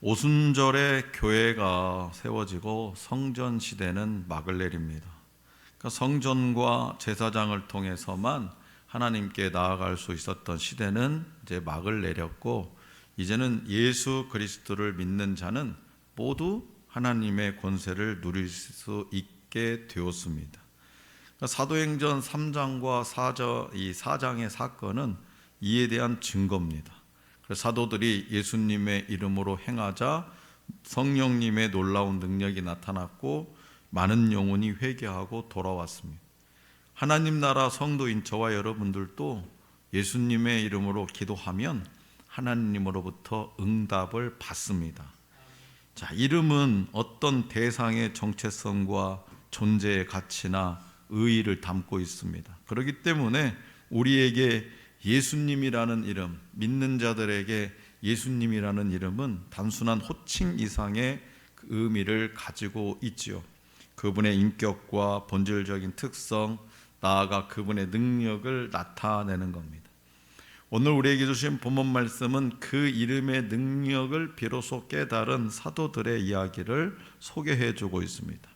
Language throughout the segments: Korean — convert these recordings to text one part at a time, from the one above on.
오순절에 교회가 세워지고 성전 시대는 막을 내립니다. 그러니까 성전과 제사장을 통해서만 하나님께 나아갈 수 있었던 시대는 이제 막을 내렸고, 이제는 예수 그리스도를 믿는 자는 모두 하나님의 권세를 누릴 수 있게 되었습니다. 그러니까 사도행전 3장과 4장의 사건은 이에 대한 증거입니다. 사도들이 예수님의 이름으로 행하자 성령님의 놀라운 능력이 나타났고 많은 영혼이 회개하고 돌아왔습니다. 하나님 나라 성도인 저와 여러분들도 예수님의 이름으로 기도하면 하나님으로부터 응답을 받습니다. 자, 이름은 어떤 대상의 정체성과 존재의 가치나 의의를 담고 있습니다. 그렇기 때문에 우리에게 예수님이라는 이름, 믿는 자들에게 예수님이라는 이름은 단순한 호칭 이상의 의미를 가지고 있지요. 그분의 인격과 본질적인 특성, 나아가 그분의 능력을 나타내는 겁니다. 오늘 우리에게 주신 본문 말씀은 그 이름의 능력을 비로소 깨달은 사도들의 이야기를 소개해 주고 있습니다.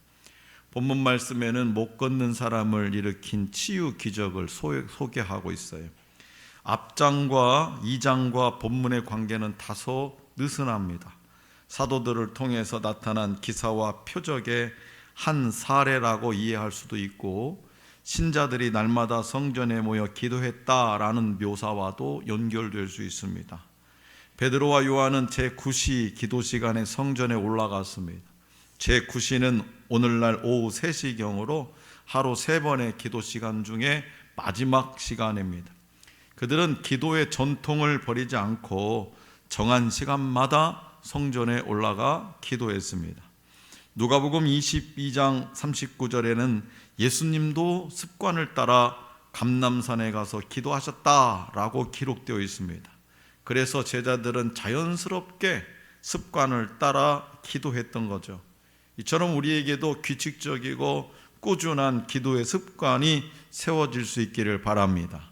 본문 말씀에는 못 걷는 사람을 일으킨 치유 기적을 소개하고 있어요. 앞장과 2장과 본문의 관계는 다소 느슨합니다. 사도들을 통해서 나타난 기사와 표적의 한 사례라고 이해할 수도 있고, 신자들이 날마다 성전에 모여 기도했다라는 묘사와도 연결될 수 있습니다. 베드로와 요한은 제9시 기도 시간에 성전에 올라갔습니다. 제9시는 오늘날 오후 3시경으로 하루 3번의 기도 시간 중에 마지막 시간입니다. 그들은 기도의 전통을 버리지 않고 정한 시간마다 성전에 올라가 기도했습니다. 누가복음 22장 39절에는 예수님도 습관을 따라 감람산에 가서 기도하셨다라고 기록되어 있습니다. 그래서 제자들은 자연스럽게 습관을 따라 기도했던 거죠. 이처럼 우리에게도 규칙적이고 꾸준한 기도의 습관이 세워질 수 있기를 바랍니다.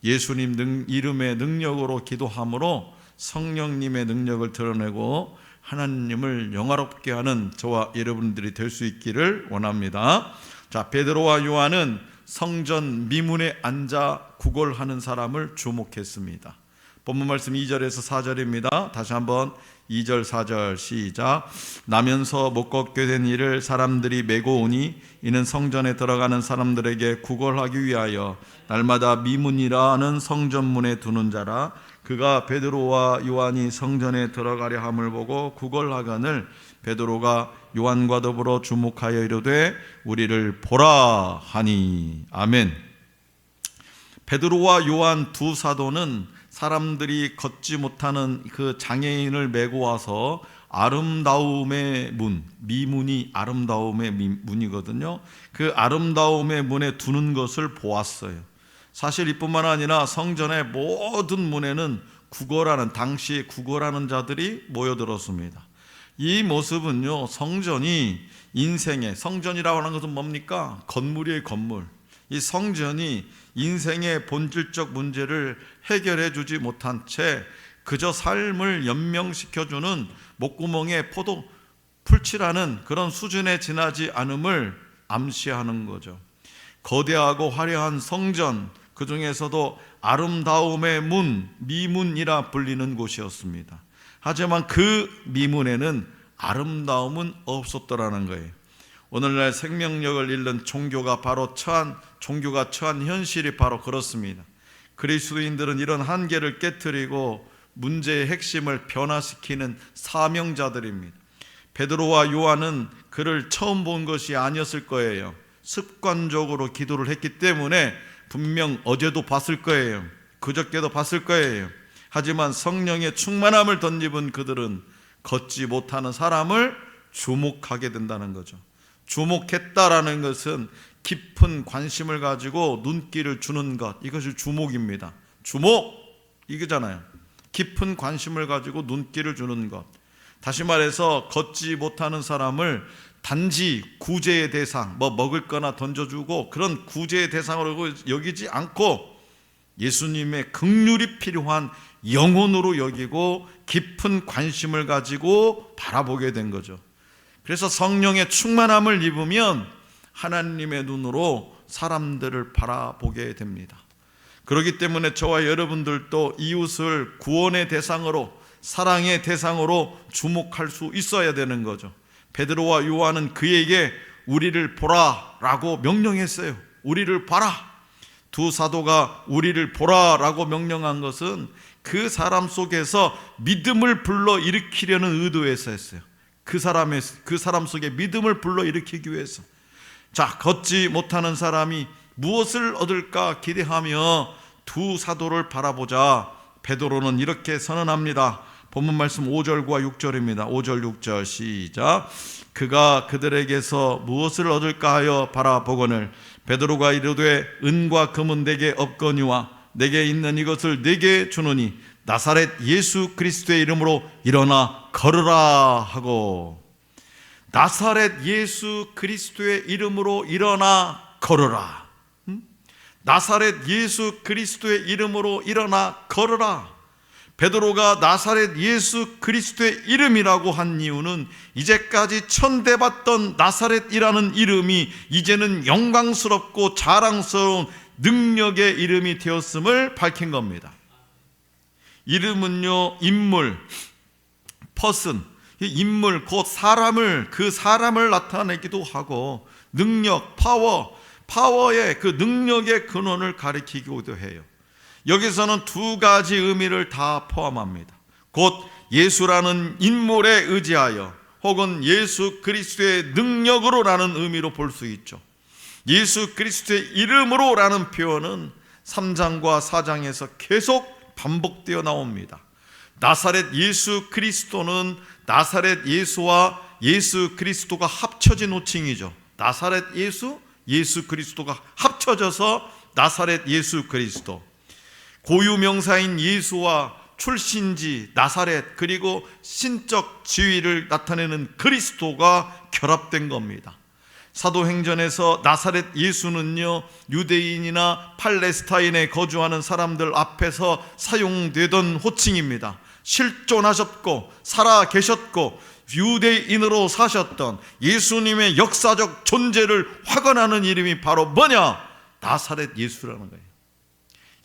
예수님 이름의 능력으로 기도함으로 성령님의 능력을 드러내고 하나님을 영화롭게 하는 저와 여러분들이 될 수 있기를 원합니다. 자, 베드로와 요한은 성전 미문에 앉아 구걸하는 사람을 주목했습니다. 본문 말씀 2절에서 4절입니다. 다시 한번 2절 4절 시작. 나면서 못 걷게 된 이를 사람들이 메고 오니 이는 성전에 들어가는 사람들에게 구걸하기 위하여 날마다 미문이라는 성전문에 두는 자라. 그가 베드로와 요한이 성전에 들어가려 함을 보고 구걸하거늘 베드로가 요한과 더불어 주목하여 이르되 우리를 보라 하니. 아멘. 베드로와 요한 두 사도는 사람들이 걷지 못하는 그 장애인을 메고 와서 아름다움의 문, 미문이 아름다움의 문이거든요. 그 아름다움의 문에 두는 것을 보았어요. 사실 이뿐만 아니라 성전의 모든 문에는 당시에 구걸하는 자들이 모여들었습니다. 이 모습은요, 성전이 성전이라고 하는 것은 뭡니까? 건물이에요, 건물. 이 성전이 인생의 본질적 문제를 해결해 주지 못한 채 그저 삶을 연명시켜주는 목구멍에 포도 풀칠하는 그런 수준에 지나지 않음을 암시하는 거죠. 거대하고 화려한 성전, 그 중에서도 아름다움의 문, 미문이라 불리는 곳이었습니다. 하지만 그 미문에는 아름다움은 없었더라는 거예요. 오늘날 생명력을 잃는 종교가 처한 현실이 바로 그렇습니다. 그리스도인들은 이런 한계를 깨트리고 문제의 핵심을 변화시키는 사명자들입니다. 베드로와 요한은 그를 처음 본 것이 아니었을 거예요. 습관적으로 기도를 했기 때문에 분명 어제도 봤을 거예요. 그저께도 봤을 거예요. 하지만 성령의 충만함을 덧입은 그들은 걷지 못하는 사람을 주목하게 된다는 거죠. 주목했다라는 것은 깊은 관심을 가지고 눈길을 주는 것, 이것이 주목입니다. 주목, 이거잖아요. 깊은 관심을 가지고 눈길을 주는 것. 다시 말해서 걷지 못하는 사람을 단지 구제의 대상, 먹을 거나 던져주고 그런 구제의 대상으로 여기지 않고 예수님의 긍휼이 필요한 영혼으로 여기고 깊은 관심을 가지고 바라보게 된 거죠. 그래서 성령의 충만함을 입으면 하나님의 눈으로 사람들을 바라보게 됩니다. 그렇기 때문에 저와 여러분들도 이웃을 구원의 대상으로, 사랑의 대상으로 주목할 수 있어야 되는 거죠. 베드로와 요한은 그에게 우리를 보라라고 명령했어요. 우리를 봐라. 두 사도가 우리를 보라라고 명령한 것은 그 사람 속에서 믿음을 불러일으키려는 의도에서 했어요. 그 사람 속에 믿음을 불러일으키기 위해서. 자, 걷지 못하는 사람이 무엇을 얻을까 기대하며 두 사도를 바라보자 베드로는 이렇게 선언합니다. 본문 말씀 5절과 6절입니다. 5절 6절 시작. 그가 그들에게서 무엇을 얻을까 하여 바라보거늘 베드로가 이르되 은과 금은 내게 없거니와 내게 있는 이것을 내게 주노니 나사렛 예수 그리스도의 이름으로 일어나 걸으라 하고, 나사렛 예수 그리스도의 이름으로 일어나 걸으라. 나사렛 예수 그리스도의 이름으로 일어나 걸으라. 베드로가 나사렛 예수 그리스도의 이름이라고 한 이유는 이제까지 천대받던 나사렛이라는 이름이 이제는 영광스럽고 자랑스러운 능력의 이름이 되었음을 밝힌 겁니다. 이름은요, 인물, person, 인물, 곧 사람을, 그 사람을 나타내기도 하고, 능력, 파워의 그 능력의 근원을 가리키기도 해요. 여기서는 두 가지 의미를 다 포함합니다. 곧 예수라는 인물에 의지하여 혹은 예수 그리스도의 능력으로라는 의미로 볼 수 있죠. 예수 그리스도의 이름으로라는 표현은 3장과 4장에서 계속 반복되어 나옵니다. 나사렛 예수 그리스도는 나사렛 예수와 예수 그리스도가 합쳐진 호칭이죠. 나사렛 예수, 예수 그리스도가 합쳐져서 나사렛 예수 그리스도. 고유명사인 예수와 출신지 나사렛, 그리고 신적 지위를 나타내는 그리스도가 결합된 겁니다. 사도행전에서 나사렛 예수는요, 유대인이나 팔레스타인에 거주하는 사람들 앞에서 사용되던 호칭입니다. 실존하셨고 살아 계셨고 유대인으로 사셨던 예수님의 역사적 존재를 확언하는 이름이 바로 뭐냐? 나사렛 예수라는 거예요.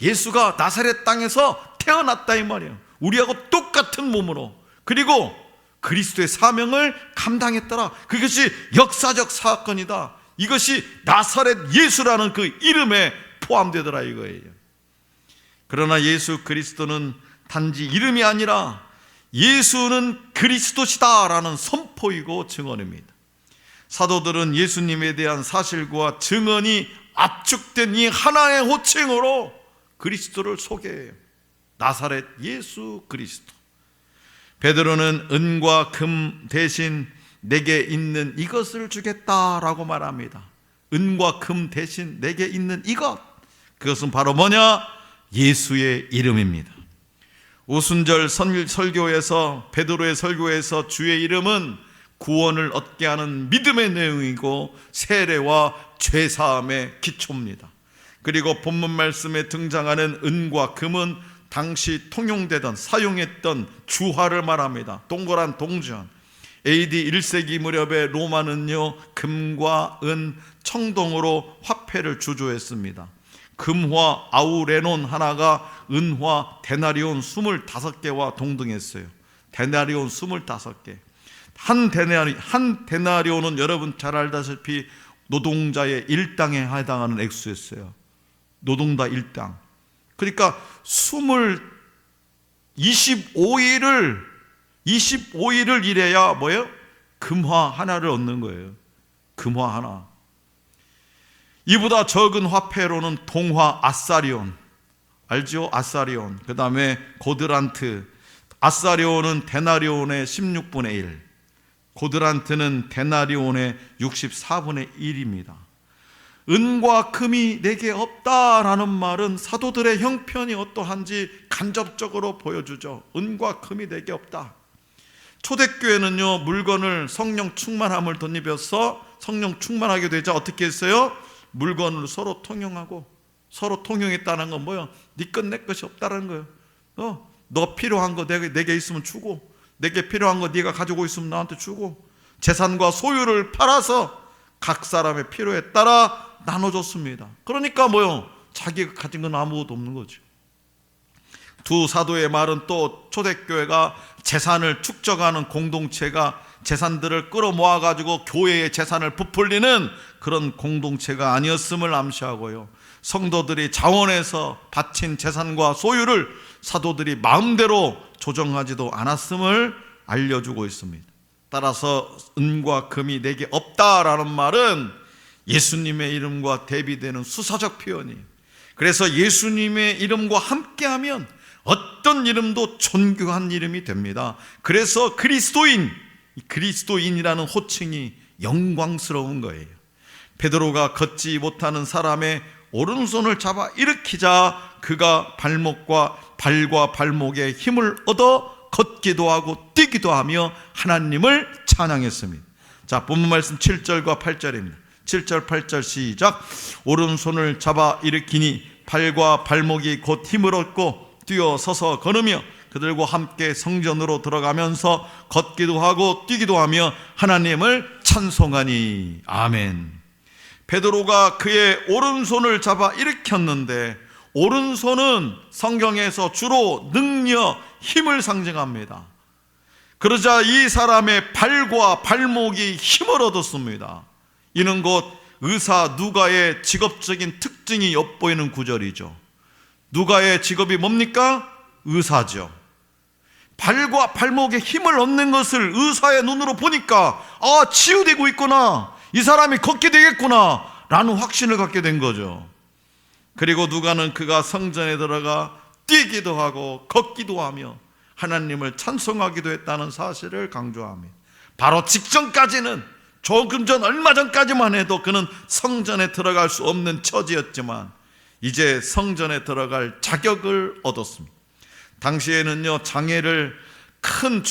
예수가 나사렛 땅에서 태어났다 이 말이에요. 우리하고 똑같은 몸으로, 그리고 그리스도의 사명을 감당했더라. 그것이 역사적 사건이다. 이것이 나사렛 예수라는 그 이름에 포함되더라 이거예요. 그러나 예수 그리스도는 단지 이름이 아니라 예수는 그리스도시다라는 선포이고 증언입니다. 사도들은 예수님에 대한 사실과 증언이 압축된 이 하나의 호칭으로 그리스도를 소개해요. 나사렛 예수 그리스도. 베드로는 은과 금 대신 내게 있는 이것을 주겠다라고 말합니다. 은과 금 대신 내게 있는 이것, 그것은 바로 뭐냐? 예수의 이름입니다. 오순절 설교에서, 베드로의 설교에서 주의 이름은 구원을 얻게 하는 믿음의 내용이고 세례와 죄사함의 기초입니다. 그리고 본문 말씀에 등장하는 은과 금은 당시 통용되던, 사용했던 주화를 말합니다. 동그란 동전. AD 1세기 무렵에 로마는요, 금과 은 청동으로 화폐를 주조했습니다. 금화 아우레논 하나가 은화 데나리온 25개와 동등했어요. 데나리온 25개. 한 데나리온은 여러분 잘 알다시피 노동자의 일당에 해당하는 액수였어요. 노동자 일당. 그러니까 25일을 일해야 뭐예요? 금화 하나를 얻는 거예요. 금화 하나. 이보다 적은 화폐로는 동화 아사리온, 알죠? 아사리온. 그 다음에 고드란트. 아사리온은 데나리온의 16분의 1, 고드란트는 데나리온의 64분의 1입니다. 은과 금이 내게 없다라는 말은 사도들의 형편이 어떠한지 간접적으로 보여주죠. 은과 금이 내게 없다. 초대교회는요, 물건을 성령 충만함을 덧입어서 성령 충만하게 되자 어떻게 했어요? 물건을 서로 통용하고, 서로 통용했다는 건 뭐예요? 네 것 내 것이 없다는 거예요. 너 필요한 거 내게 있으면 주고, 내게 필요한 거 네가 가지고 있으면 나한테 주고, 재산과 소유를 팔아서 각 사람의 필요에 따라 나눠줬습니다. 그러니까 뭐요? 자기가 가진 건 아무것도 없는 거죠. 두 사도의 말은 또 초대교회가 재산을 축적하는 공동체가 재산들을 끌어모아가지고 교회의 재산을 부풀리는 그런 공동체가 아니었음을 암시하고요, 성도들이 자원해서 바친 재산과 소유를 사도들이 마음대로 조정하지도 않았음을 알려주고 있습니다. 따라서 은과 금이 내게 없다라는 말은 예수님의 이름과 대비되는 수사적 표현이에요. 그래서 예수님의 이름과 함께하면 어떤 이름도 존귀한 이름이 됩니다. 그래서 그리스도인이라는 호칭이 영광스러운 거예요. 베드로가 걷지 못하는 사람의 오른손을 잡아 일으키자 그가 발과 발목에 힘을 얻어 걷기도 하고 뛰기도 하며 하나님을 찬양했습니다. 자, 본문 말씀 7절과 8절입니다. 7절 8절 시작. 오른손을 잡아 일으키니 발과 발목이 곧 힘을 얻고 뛰어 서서 걸으며 그들과 함께 성전으로 들어가면서 걷기도 하고 뛰기도 하며 하나님을 찬송하니. 아멘. 베드로가 그의 오른손을 잡아 일으켰는데, 오른손은 성경에서 주로 능력, 힘을 상징합니다. 그러자 이 사람의 발과 발목이 힘을 얻었습니다. 이는 곧 의사 누가의 직업적인 특징이 엿보이는 구절이죠. 누가의 직업이 뭡니까? 의사죠. 발과 발목에 힘을 얻는 것을 의사의 눈으로 보니까 치유되고 있구나, 이 사람이 걷게 되겠구나 라는 확신을 갖게 된 거죠. 그리고 누가는 그가 성전에 들어가 뛰기도 하고 걷기도 하며 하나님을 찬송하기도 했다는 사실을 강조합니다. 바로 직전까지는, 조금 전 얼마 전까지만 해도 그는 성전에 들어갈 수 없는 처지였지만 이제 성전에 들어갈 자격을 얻었습니다. 당시에는요, 장애를 큰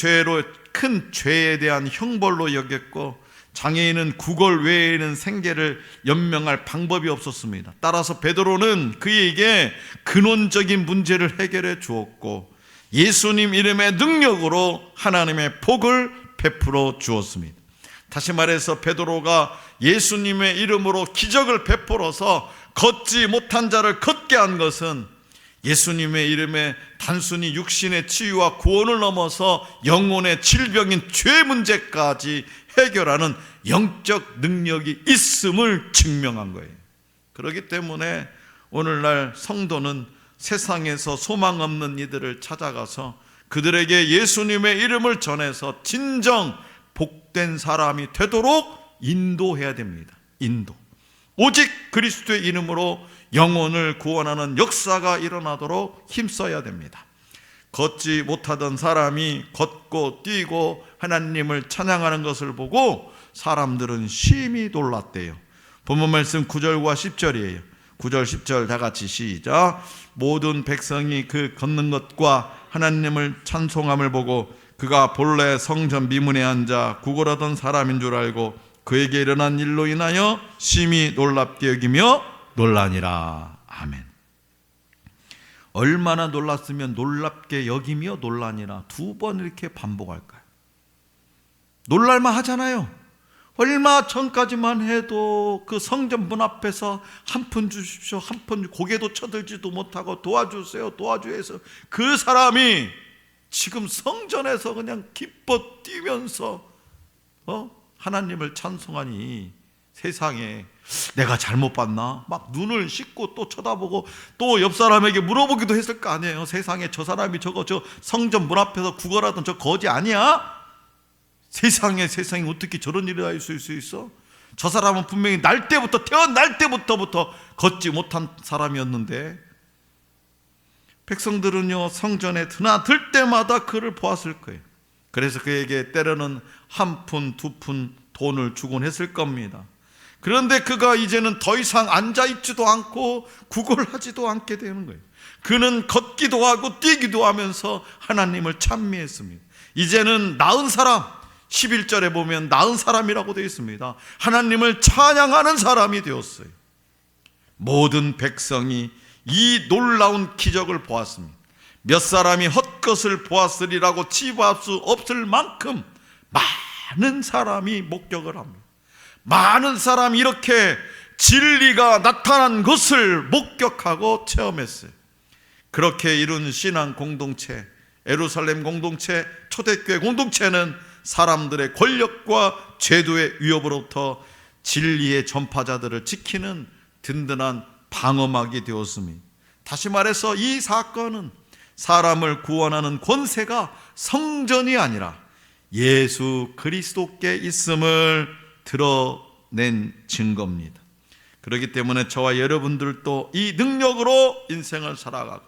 죄에 대한 형벌로 여겼고 장애인은 구걸 외에는 생계를 연명할 방법이 없었습니다. 따라서 베드로는 그에게 근원적인 문제를 해결해 주었고 예수님 이름의 능력으로 하나님의 복을 베풀어 주었습니다. 다시 말해서 베드로가 예수님의 이름으로 기적을 베풀어서 걷지 못한 자를 걷게 한 것은 예수님의 이름에 단순히 육신의 치유와 구원을 넘어서 영혼의 질병인 죄 문제까지 해결하는 영적 능력이 있음을 증명한 거예요. 그렇기 때문에 오늘날 성도는 세상에서 소망 없는 이들을 찾아가서 그들에게 예수님의 이름을 전해서 진정 복된 사람이 되도록 인도해야 됩니다. 오직 그리스도의 이름으로 영혼을 구원하는 역사가 일어나도록 힘써야 됩니다. 걷지 못하던 사람이 걷고 뛰고 하나님을 찬양하는 것을 보고 사람들은 심히 놀랐대요. 본문 말씀 9절과 10절이에요. 9절 10절 다 같이 시작. 모든 백성이 그 걷는 것과 하나님을 찬송함을 보고 그가 본래 성전 미문에 앉아 구걸하던 사람인 줄 알고 그에게 일어난 일로 인하여 심히 놀랍게 여기며 놀라니라. 아멘. 얼마나 놀랐으면 놀랍게 여기며 놀라니라 두 번 이렇게 반복할까요? 놀랄만 하잖아요. 얼마 전까지만 해도 그 성전 문 앞에서 한 푼 주십시오, 한 푼, 고개도 쳐들지도 못하고 도와주세요, 도와주세요. 그 사람이 지금 성전에서 그냥 기뻐 뛰면서 하나님을 찬송하니 세상에 내가 잘못 봤나? 막 눈을 씻고 또 쳐다보고 또 옆 사람에게 물어보기도 했을 거 아니에요. 세상에 저 사람이 저 성전 문 앞에서 구걸하던 저 거지 아니야? 세상에 어떻게 저런 일이 할 수 있어? 저 사람은 분명히 태어날 때부터 걷지 못한 사람이었는데 백성들은요 성전에 드나들 때마다 그를 보았을 거예요. 그래서 그에게 때로는 한 푼, 두 푼 돈을 주곤 했을 겁니다. 그런데 그가 이제는 더 이상 앉아있지도 않고 구걸하지도 않게 되는 거예요. 그는 걷기도 하고 뛰기도 하면서 하나님을 찬미했습니다. 이제는 나은 사람, 11절에 보면 나은 사람이라고 되어 있습니다. 하나님을 찬양하는 사람이 되었어요. 모든 백성이 이 놀라운 기적을 보았습니다. 몇 사람이 것을 보았으리라고 치부할 수 없을 만큼 많은 사람이 목격을 합니다. 많은 사람이 이렇게 진리가 나타난 것을 목격하고 체험했어요. 그렇게 이룬 신앙 공동체, 예루살렘 공동체, 초대교회 공동체는 사람들의 권력과 제도의 위협으로부터 진리의 전파자들을 지키는 든든한 방어막이 되었습니다. 다시 말해서 이 사건은 사람을 구원하는 권세가 성전이 아니라 예수 그리스도께 있음을 드러낸 증거입니다. 그렇기 때문에 저와 여러분들도 이 능력으로 인생을 살아가고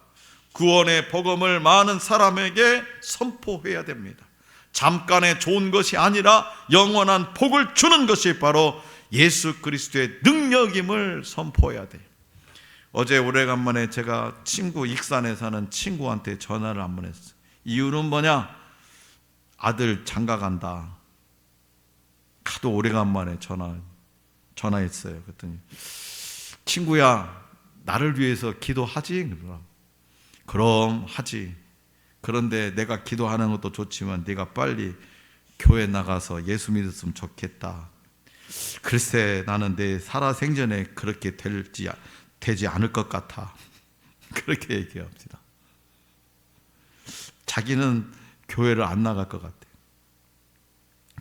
구원의 복음을 많은 사람에게 선포해야 됩니다. 잠깐의 좋은 것이 아니라 영원한 복을 주는 것이 바로 예수 그리스도의 능력임을 선포해야 돼요. 어제 오래간만에 제가 친구, 익산에 사는 친구한테 전화를 한번 했어요. 이유는 뭐냐? 아들 장가 간다. 하도 오래간만에 전화했어요. 그랬더니 친구야, 나를 위해서 기도하지? 그럼 하지. 그런데 내가 기도하는 것도 좋지만 네가 빨리 교회 나가서 예수 믿었으면 좋겠다. 글쎄, 나는 내 살아생전에 그렇게 되지 않을 것 같아. 그렇게 얘기합니다. 자기는 교회를 안 나갈 것 같아.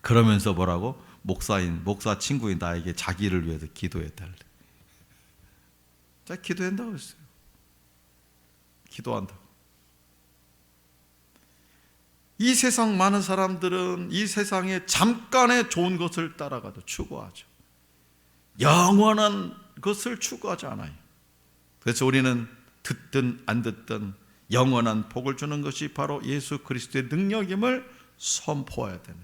그러면서 뭐라고? 목사 친구인 나에게 자기를 위해서 기도해달래. 자, 기도한다고 했어요. 기도한다고. 이 세상 많은 사람들은 이 세상에 잠깐의 좋은 것을 따라가도 추구하죠. 영원한 것을 추구하지 않아요. 그래서 우리는 듣든 안 듣든 영원한 복을 주는 것이 바로 예수 그리스도의 능력임을 선포해야 되는.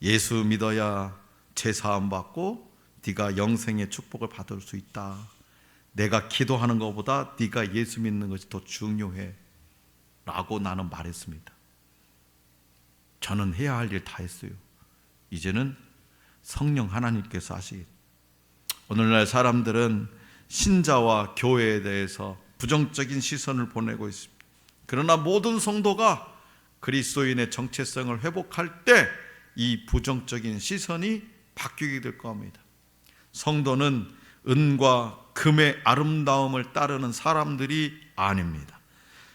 예수 믿어야 죄사함 받고 네가 영생의 축복을 받을 수 있다. 내가 기도하는 것보다 네가 예수 믿는 것이 더 중요해 라고 나는 말했습니다. 저는 해야 할 일 다 했어요. 이제는 성령 하나님께서 하시겠죠. 오늘날 사람들은 신자와 교회에 대해서 부정적인 시선을 보내고 있습니다. 그러나 모든 성도가 그리스도인의 정체성을 회복할 때 이 부정적인 시선이 바뀌게 될 겁니다. 성도는 은과 금의 아름다움을 따르는 사람들이 아닙니다.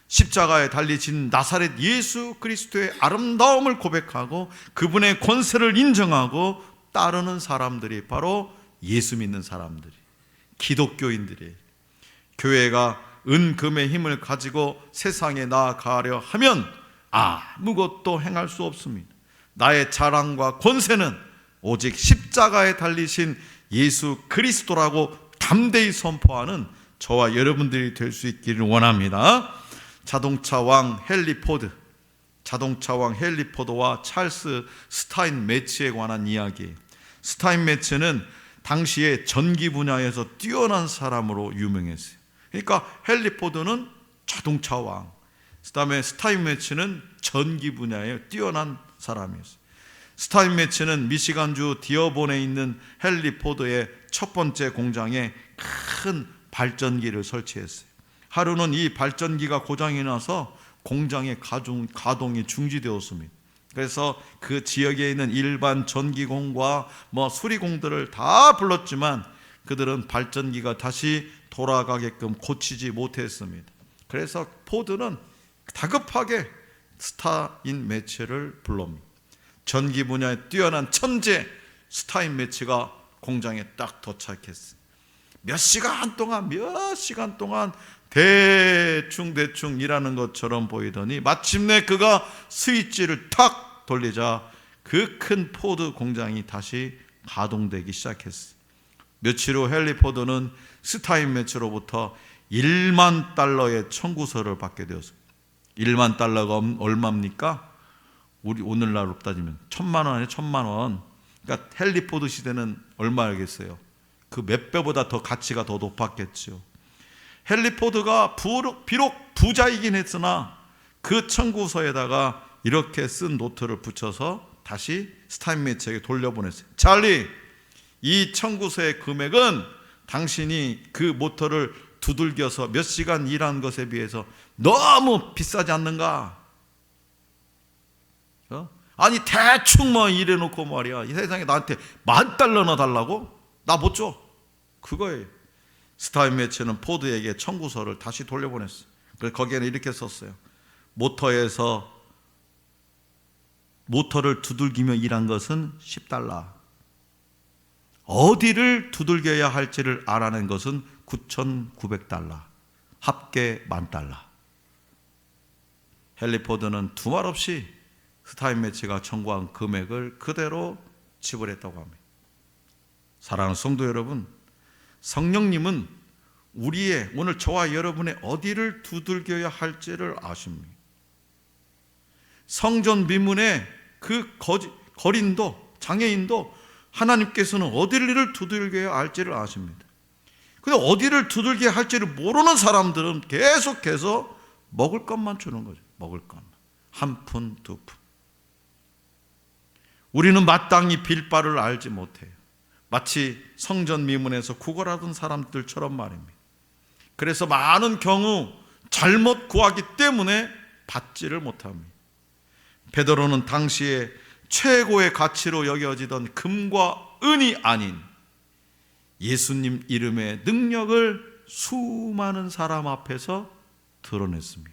십자가에 달리신 나사렛 예수 그리스도의 아름다움을 고백하고 그분의 권세를 인정하고 따르는 사람들이 바로 예수 믿는 사람들이, 기독교인들이. 교회가 은금의 힘을 가지고 세상에 나아가려 하면 아무것도 행할 수 없습니다. 나의 자랑과 권세는 오직 십자가에 달리신 예수 그리스도라고 담대히 선포하는 저와 여러분들이 될 수 있기를 원합니다. 자동차 왕 헨리 포드와 찰스 스타인메츠에 관한 이야기. 스타인메츠는 당시에 전기 분야에서 뛰어난 사람으로 유명했어요. 그러니까 헨리 포드는 자동차 왕, 그다음에 스타인메츠는 전기 분야에 뛰어난 사람이었어요. 스타인메츠는 미시간주 디어본에 있는 헨리 포드의 첫 번째 공장에 큰 발전기를 설치했어요. 하루는 이 발전기가 고장이 나서 공장의 가동이 중지되었습니다. 그래서 그 지역에 있는 일반 전기공과 수리공들을 다 불렀지만 그들은 발전기가 다시 돌아가게끔 고치지 못했습니다. 그래서 포드는 다급하게 스타인메츠를 불러옵니다. 전기 분야에 뛰어난 천재 스타인메츠가 공장에 딱 도착했어요. 몇 시간 동안 대충 일하는 것처럼 보이더니 마침내 그가 스위치를 탁 돌리자 그 큰 포드 공장이 다시 가동되기 시작했어요. 며칠 후 헨리 포드는 스타인메츠로부터 $10,000의 청구서를 받게 되었습니다. $10,000가 얼마입니까? 우리 오늘날로 따지면 1,000,000원이에요. 1,000,000원. 그러니까 헨리 포드 시대는 얼마겠어요? 그 몇 배보다 더 가치가 더 높았겠죠. 헨리 포드가 비록 부자이긴 했으나 그 청구서에다가 이렇게 쓴 노트를 붙여서 다시 스타인메츠에게 돌려보냈어요. 찰리, 이 청구서의 금액은 당신이 그 모터를 두들겨서 몇 시간 일한 것에 비해서 너무 비싸지 않는가? 아니 대충 뭐 이래놓고 말이야, 이 세상에 나한테 $10,000나 달라고? 나 못 줘. 그거예요. 스타인메츠는 포드에게 청구서를 다시 돌려보냈어요. 그래서 거기에는 이렇게 썼어요. 모터를 두들기며 일한 것은 $10. 어디를 두들겨야 할지를 알아낸 것은 $9,900. 합계 $10,000. 헨리 포드는 두말 없이 스타인메츠가 청구한 금액을 그대로 지불했다고 합니다. 사랑하는 성도 여러분, 성령님은 우리의, 오늘 저와 여러분의 어디를 두들겨야 할지를 아십니다. 성전 미문의 그 거린도, 장애인도 하나님께서는 어디를 두들겨야 할지를 아십니다. 근데 어디를 두들겨야 할지를 모르는 사람들은 계속해서 먹을 것만 주는 거죠. 먹을 것만. 한 푼, 두 푼. 우리는 마땅히 빌 바를 알지 못해요. 마치 성전 미문에서 구걸하던 사람들처럼 말입니다. 그래서 많은 경우 잘못 구하기 때문에 받지를 못합니다. 베드로는 당시에 최고의 가치로 여겨지던 금과 은이 아닌 예수님 이름의 능력을 수많은 사람 앞에서 드러냈습니다.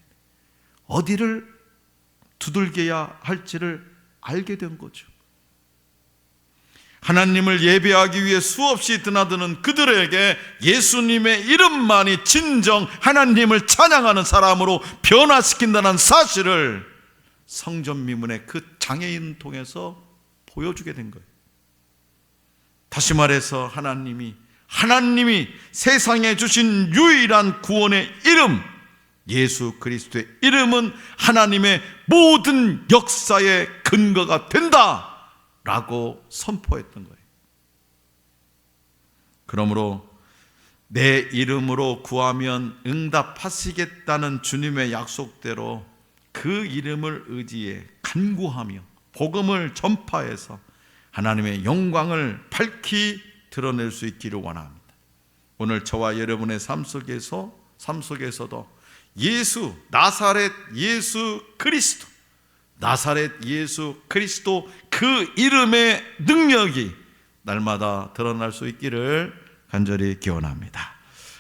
어디를 두들겨야 할지를 알게 된 거죠. 하나님을 예배하기 위해 수없이 드나드는 그들에게 예수님의 이름만이 진정 하나님을 찬양하는 사람으로 변화시킨다는 사실을 성전 미문의 그 장애인 통해서 보여주게 된 거예요. 다시 말해서 하나님이 세상에 주신 유일한 구원의 이름, 예수 그리스도의 이름은 하나님의 모든 역사의 근거가 된다 라고 선포했던 거예요. 그러므로 내 이름으로 구하면 응답하시겠다는 주님의 약속대로 그 이름을 의지해 간구하며 복음을 전파해서 하나님의 영광을 밝히 드러낼 수 있기를 원합니다. 오늘 저와 여러분의 삶 속에서도 나사렛 예수 그리스도 그 이름의 능력이 날마다 드러날 수 있기를 간절히 기원합니다.